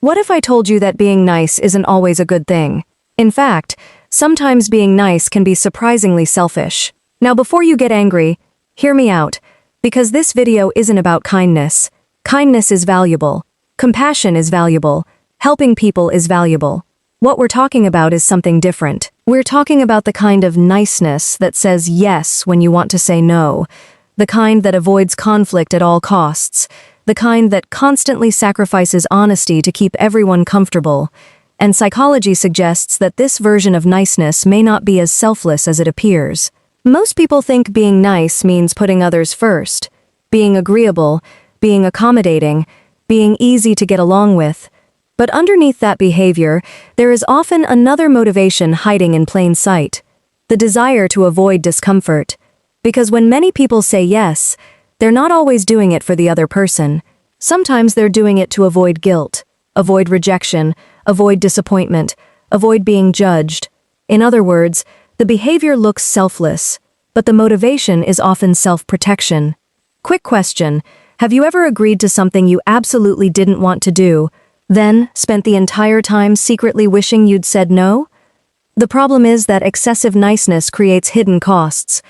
What if I told you that being nice isn't always a good thing? In fact, sometimes being nice can be surprisingly selfish. Now before you get angry, hear me out, because this video isn't about kindness. Kindness is valuable. Compassion is valuable. Helping people is valuable. What we're talking about is something different. We're talking about the kind of niceness that says yes when you want to say no, the kind that avoids conflict at all costs, the kind that constantly sacrifices honesty to keep everyone comfortable. And psychology suggests that this version of niceness may not be as selfless as it appears. Most people think being nice means putting others first, being agreeable, being accommodating, being easy to get along with. But underneath that behavior, there is often another motivation hiding in plain sight: the desire to avoid discomfort. Because when many people say yes, they're not always doing it for the other person. Sometimes they're doing it to avoid guilt, avoid rejection, avoid disappointment, avoid being judged. In other words, the behavior looks selfless, but the motivation is often self-protection. Quick question: have you ever agreed to something you absolutely didn't want to do, then spent the entire time secretly wishing you'd said no? The problem is that excessive niceness creates hidden costs.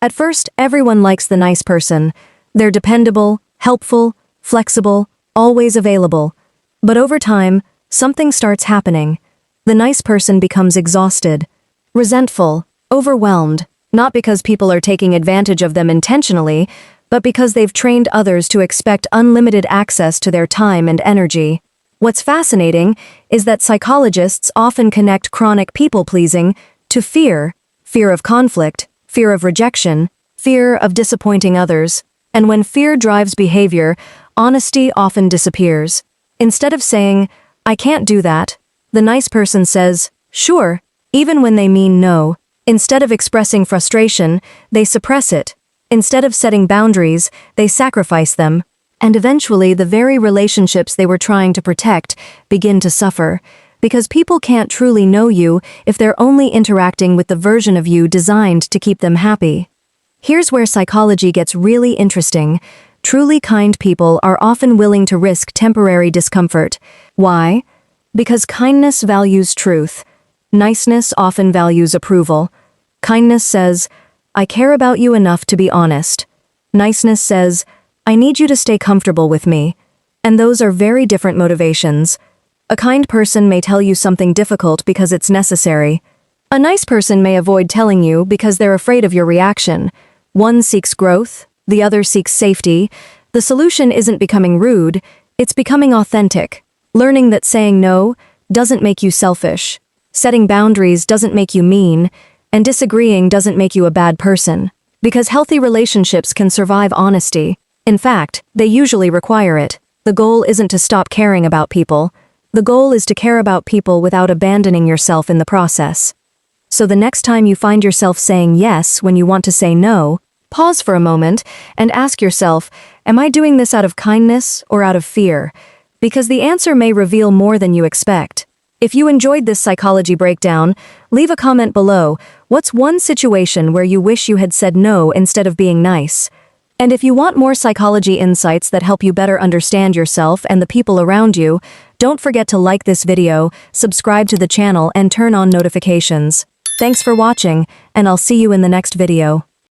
At first, everyone likes the nice person. They're dependable, helpful, flexible, always available. But over time, something starts happening. The nice person becomes exhausted, resentful, overwhelmed, not because people are taking advantage of them intentionally, but because they've trained others to expect unlimited access to their time and energy. What's fascinating is that psychologists often connect chronic people-pleasing to fear of conflict, fear of rejection, fear of disappointing others. And when fear drives behavior, honesty often disappears. Instead of saying, "I can't do that," the nice person says, "Sure," even when they mean no. Instead of expressing frustration, they suppress it. Instead of setting boundaries, they sacrifice them. And eventually, the very relationships they were trying to protect begin to suffer, because people can't truly know you if they're only interacting with the version of you designed to keep them happy. Here's where psychology gets really interesting. Truly kind people are often willing to risk temporary discomfort. Why? Because kindness values truth. Niceness often values approval. Kindness says, "I care about you enough to be honest." Niceness says, "I need you to stay comfortable with me." And those are very different motivations. A kind person may tell you something difficult because it's necessary. A nice person may avoid telling you because they're afraid of your reaction. One seeks growth, the other seeks safety. The solution isn't becoming rude, it's becoming authentic. Learning that saying no doesn't make you selfish. Setting boundaries doesn't make you mean, and disagreeing doesn't make you a bad person. Because healthy relationships can survive honesty. In fact, they usually require it. The goal isn't to stop caring about people. The goal is to care about people without abandoning yourself in the process. So the next time you find yourself saying yes when you want to say no, pause for a moment and ask yourself, am I doing this out of kindness or out of fear? Because the answer may reveal more than you expect. If you enjoyed this psychology breakdown, leave a comment below. What's one situation where you wish you had said no instead of being nice? And if you want more psychology insights that help you better understand yourself and the people around you, don't forget to like this video, subscribe to the channel, and turn on notifications. Thanks for watching, and I'll see you in the next video.